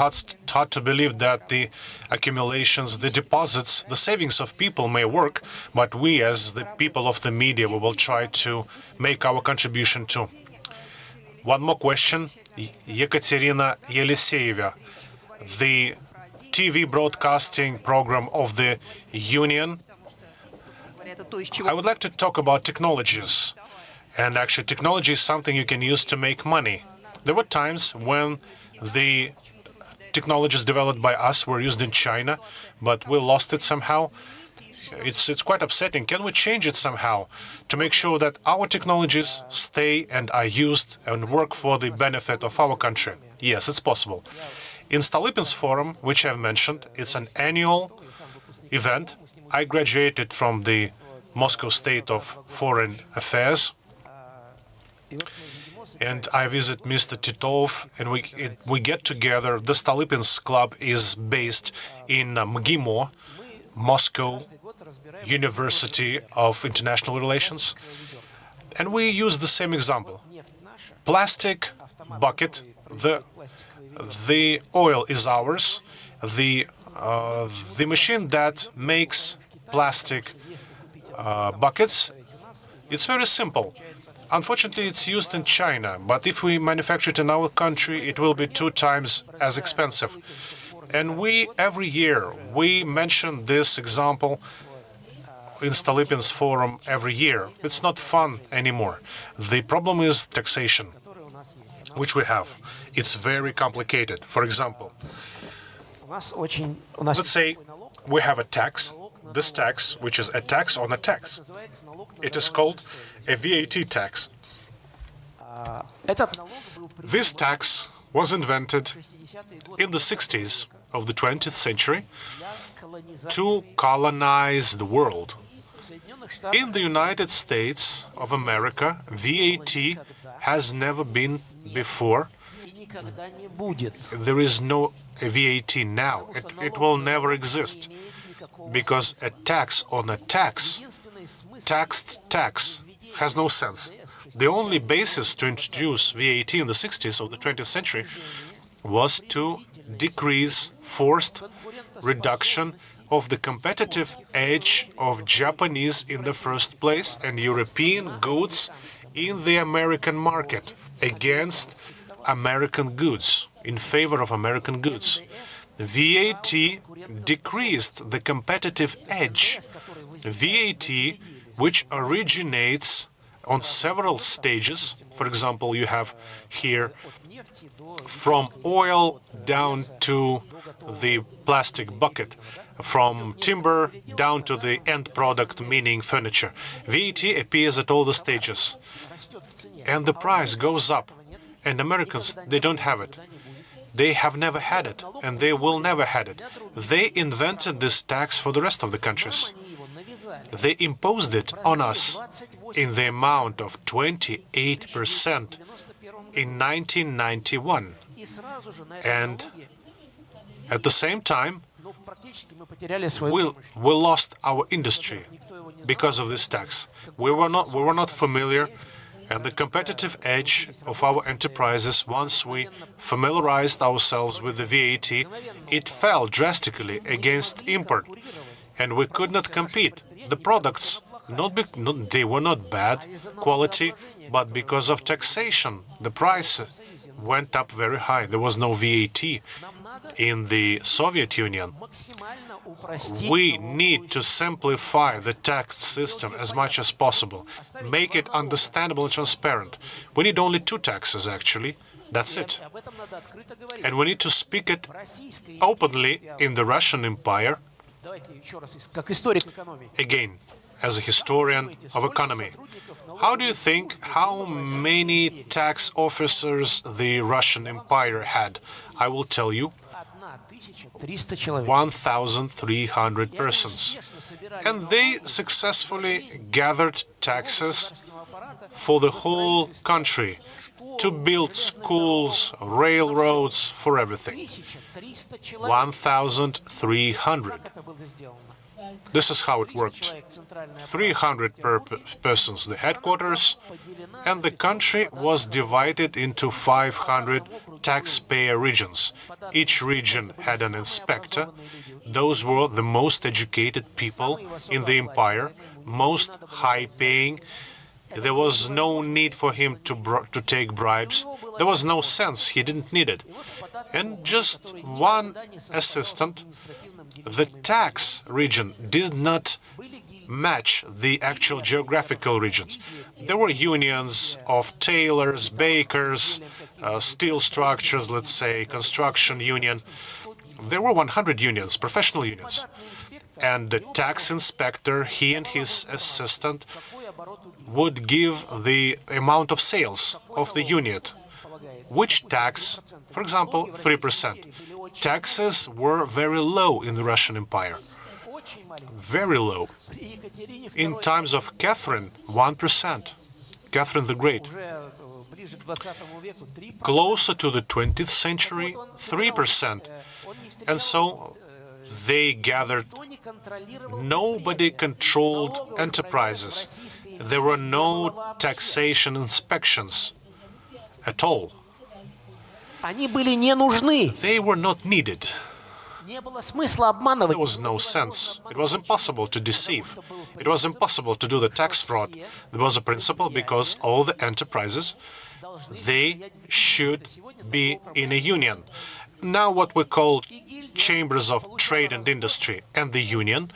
hard to believe that the accumulations, the deposits, the savings of people may work, but we, as the people of the media, we will try to make our contribution too. One more question. Yekaterina Yeleseyeva, the TV broadcasting program of the Union. I would like to talk about technologies. And actually, technology is something you can use to make money. There were times when the technologies developed by us were used in China, but we lost it somehow. It's quite upsetting. Can we change it somehow to make sure that our technologies stay and are used and work for the benefit of our country? Yes, it's possible. In Stolypin's Forum, which I've mentioned, it's an annual event. I graduated from the Moscow State of Foreign Affairs, and I visit Mr. Titov, and we get together. The Stolypin's Club is based in MGIMO, Moscow University of International Relations, and we use the same example. Plastic bucket, the oil is ours. The machine that makes plastic buckets, it's very simple. Unfortunately, it's used in China, but if we manufacture it in our country, it will be 2 times as expensive. And every year, we mention this example in Stolypin's Forum every year. It's not fun anymore. The problem is taxation, which we have. It's very complicated. For example, let's say we have a tax. This tax, which is a tax on a tax. It is called a VAT tax. This tax was invented in the 60s of the 20th century to colonize the world. In the United States of America, VAT has never been before. There is no VAT now. It will never exist, because a tax on a tax, taxed tax, has no sense. The only basis to introduce VAT in the 60s of the 20th century was to decrease forced reduction of the competitive edge of Japanese in the first place and European goods in the American market against American goods, in favor of American goods. VAT decreased the competitive edge. VAT, which originates on several stages. For example, you have here from oil down to the plastic bucket, from timber down to the end product, meaning furniture. VAT appears at all the stages, and the price goes up. And Americans, they don't have it. They have never had it, and they will never had it. They invented this tax for the rest of the countries. They imposed it on us in the amount of 28% in 1991. And at the same time, we lost our industry because of this tax. We were not familiar, and the competitive edge of our enterprises, once we familiarized ourselves with the VAT, it fell drastically against import, and we could not compete. The products, they were not bad quality, but because of taxation, the price went up very high. There was no VAT in the Soviet Union. We need to simplify the tax system as much as possible, make it understandable and transparent. We need only 2 taxes, actually. That's it. And we need to speak it openly in the Russian Empire. Again, as a historian of economy, how do you think how many tax officers the Russian Empire had? I will tell you, 1,300 persons. And they successfully gathered taxes for the whole country to build schools, railroads, for everything. 1,300. This is how it worked. 300 persons, the headquarters, and the country was divided into 500 taxpayer regions. Each region had an inspector. Those were the most educated people in the empire, most high-paying. There was no need for him to take bribes. There was no sense. He didn't need it. And just one assistant. The tax region did not match the actual geographical regions. There were unions of tailors, bakers, steel structures, let's say, construction union. There were 100 unions, professional unions. And the tax inspector, he and his assistant, would give the amount of sales of the unit. Which tax? For example, 3%. Taxes were very low in the Russian Empire. Very low. In times of Catherine, 1%. Catherine the Great. Closer to the 20th century, 3%. And so they gathered. Nobody controlled enterprises. There were no taxation inspections at all. They were not needed. There was no sense. It was impossible to deceive. It was impossible to do the tax fraud. There was a principle because all the enterprises, they should be in a union. Now what we call chambers of trade and industry, and the union,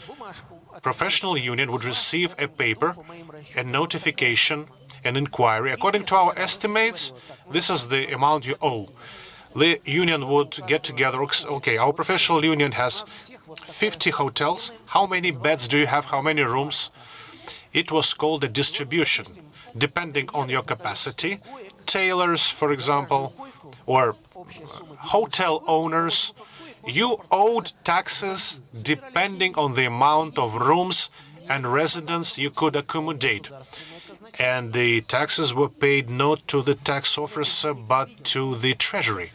professional union, would receive a paper, a notification, an inquiry. According to our estimates, this is the amount you owe. The union would get together. Okay, our professional union has 50 hotels. How many beds do you have? How many rooms? It was called a distribution, depending on your capacity. Tailors, for example, or hotel owners, you owed taxes depending on the amount of rooms and residents you could accommodate. And the taxes were paid not to the tax officer, but to the treasury.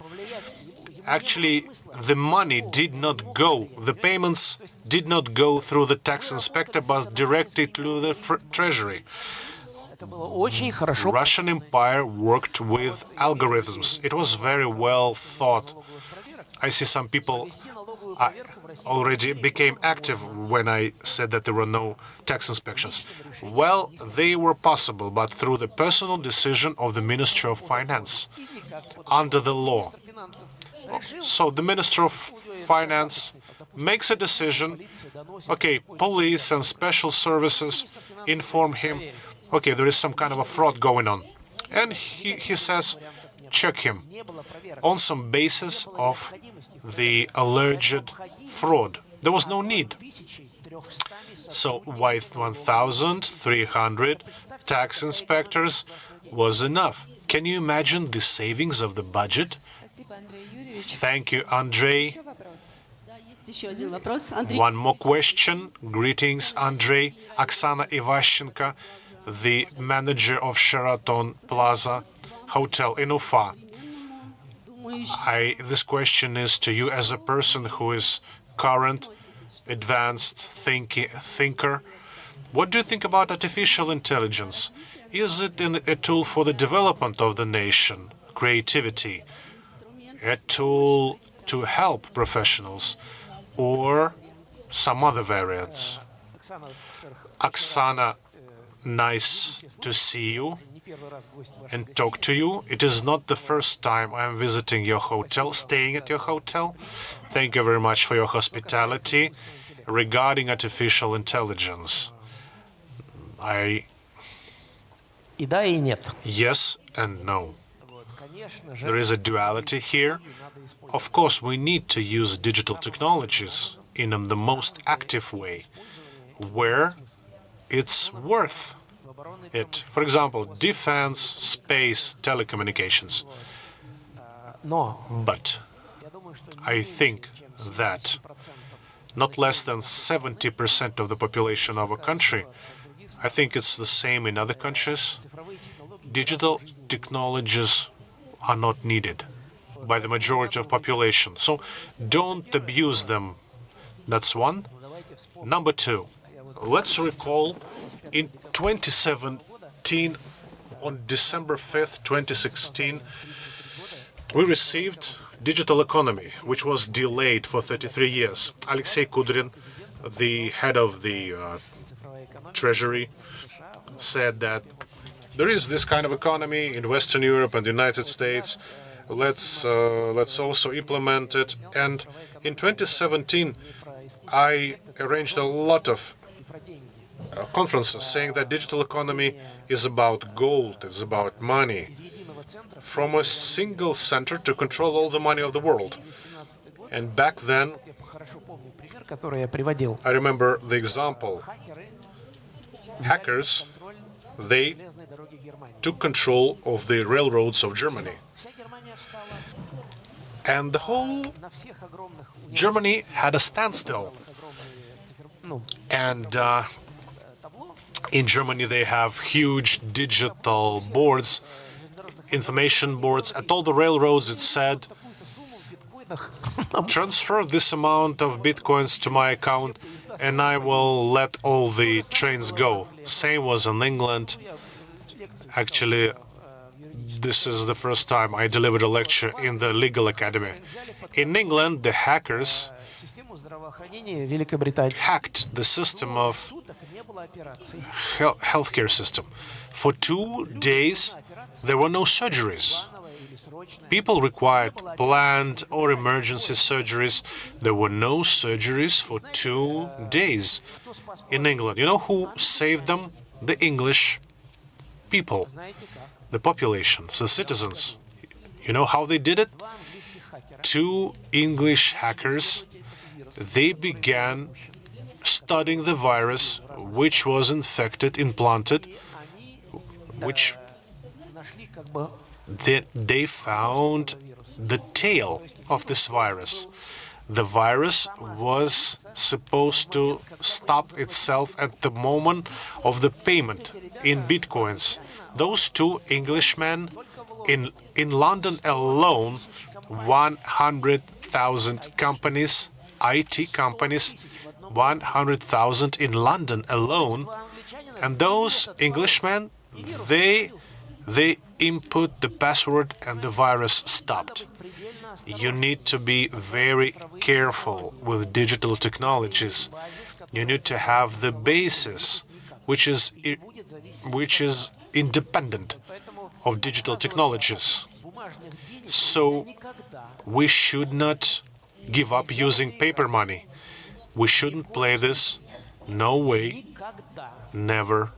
Actually, the money did not go, the payments did not go through the tax inspector, but directly to the treasury. Russian Empire worked with algorithms. It was very well thought. I see some people already became active when I said that there were no tax inspections. Well, they were possible, but through the personal decision of the Ministry of Finance, under the law. So the Minister of Finance makes a decision. Okay, police and special services inform him, okay, there is some kind of a fraud going on. And he says, check him on some basis of the alleged fraud. There was no need. So why 1,300 tax inspectors was enough? Can you imagine the savings of the budget? Thank you, Andrei. One more question. Greetings, Andrei. Oksana Ivashchenko, the manager of Sheraton Plaza Hotel in Ufa. This question is to you as a person who is current, advanced thinker. What do you think about artificial intelligence? Is it a tool for the development of the nation, creativity, a tool to help professionals, or some other variants? Oksana, nice to see you and talk to you. It is not the first time I am visiting your hotel, staying at your hotel. Thank you very much for your hospitality. Regarding artificial intelligence, yes and no. There is a duality here. Of course, we need to use digital technologies in the most active way, where it's worth it. For example, defense, space, telecommunications. But I think that not less than 70% of the population of a country, I think it's the same in other countries, digital technologies are not needed by the majority of population. So don't abuse them. That's one. Number two, let's recall in 2017, on December 5th, 2016, we received digital economy, which was delayed for 33 years. Alexei Kudrin, the head of the Treasury, said that there is this kind of economy in Western Europe and the United States. Let's also implement it. And in 2017, I arranged a lot of conferences saying that digital economy is about gold, it's about money, from a single center to control all the money of the world. And back then, который я приводил. I remember the example. Hackers, they Железные дороги Германии. took control of the railroads of Germany. Вся Германия встала And the whole на всех огромных Germany had a standstill. And in Germany, they have huge digital boards, information boards. At all the railroads, it said, transfer this amount of bitcoins to my account, and I will let all the trains go. Same was in England. Actually, this is the first time I delivered a lecture in the legal academy. In England, the hackers систему здравоохранения Великобритании. hacked the system of Суток не было операций. healthcare system. For 2 days, there were no surgeries. Плановая или срочная. People required planned or emergency surgeries. There were no surgeries for 2 days in England. You know who saved them? The English people, Знаете как? the population, the citizens. You know how they did it? Два английских хакера. 2 English hackers, they began studying the virus which was infected, implanted, which Нашли как бы they found the tail of this virus. The virus was supposed to stop itself at the moment of the payment in bitcoins. Those 2 Englishmen in London alone, 100,000 companies, IT companies, 100,000 in London alone, and those Englishmen, they input the password and the virus stopped. You need to be very careful with digital technologies. You need to have the basis, which is independent of digital technologies. So we should not give up using paper money. We shouldn't play this. No way. никогда. Never.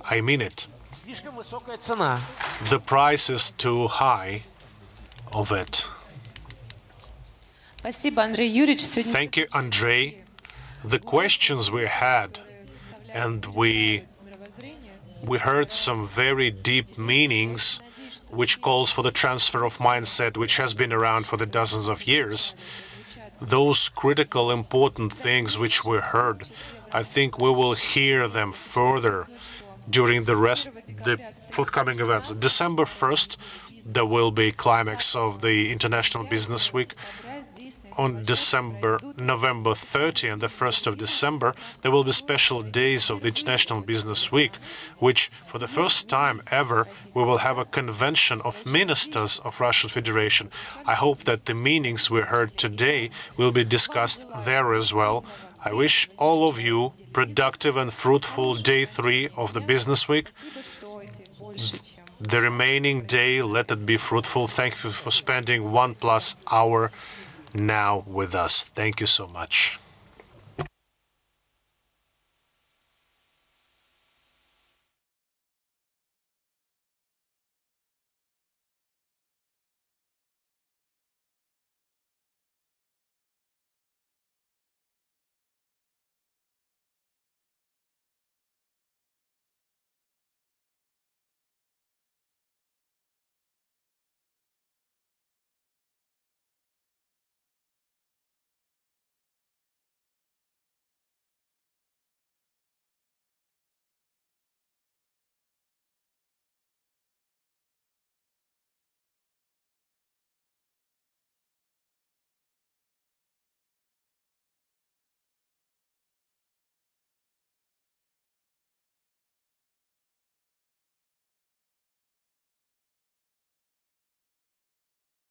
I mean it. Слишком высокая цена. The price is too high of it. Спасибо, Андрей Юрьевич. Сегодня Thank you, Andrei. The questions we had, and we heard some very deep meanings, which calls for the transfer of mindset, which has been around for the dozens of years. Those critical, important things which we heard, I think we will hear them further during the forthcoming events. December 1st, there will be climax of the International Business Week. On November 30 and the 1st of December, there will be special days of the International Business Week, which, for the first time ever, we will have a convention of ministers of Russian Federation. I hope that the meanings we heard today will be discussed there as well. I wish all of you productive and fruitful day 3 of the Business Week. The remaining day, let it be fruitful. Thank you for spending 1+ hour now with us. Thank you so much.